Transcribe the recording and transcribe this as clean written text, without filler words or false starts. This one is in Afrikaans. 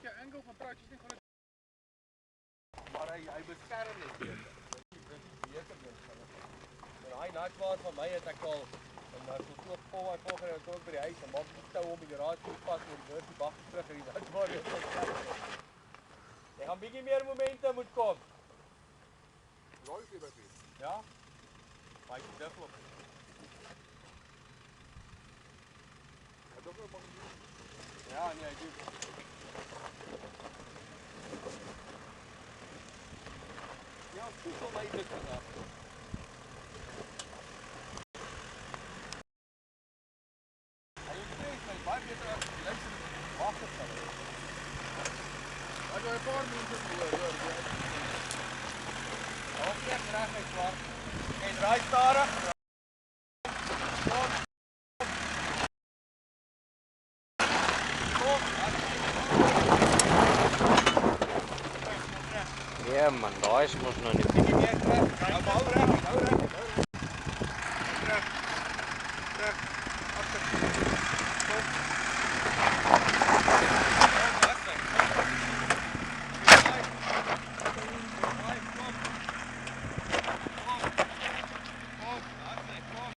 je enkel van praatjes nie gaan. Maar hy beskerm net beter. En hy naakwaar van my het ek al en as ek so vol my volgende kom by die huis en maak die tou om die garage pas met die deur die bak terug en die naakwaar net op. Jy gaan bietjie meer momente moet kom. Raai jy by wie? Ja? Maar ek dink op. Ek dink ook maar. Ja, nee, ek doen. Ja, soos al my dit vanaf. Hy sê my baie beter as die luister wag het van. Ek het 'n paar mense gehoor, Ook net reg uit swart. En draai stadig. Ja man, daai is mos nou net. Bietjie meer reg. Hou reg.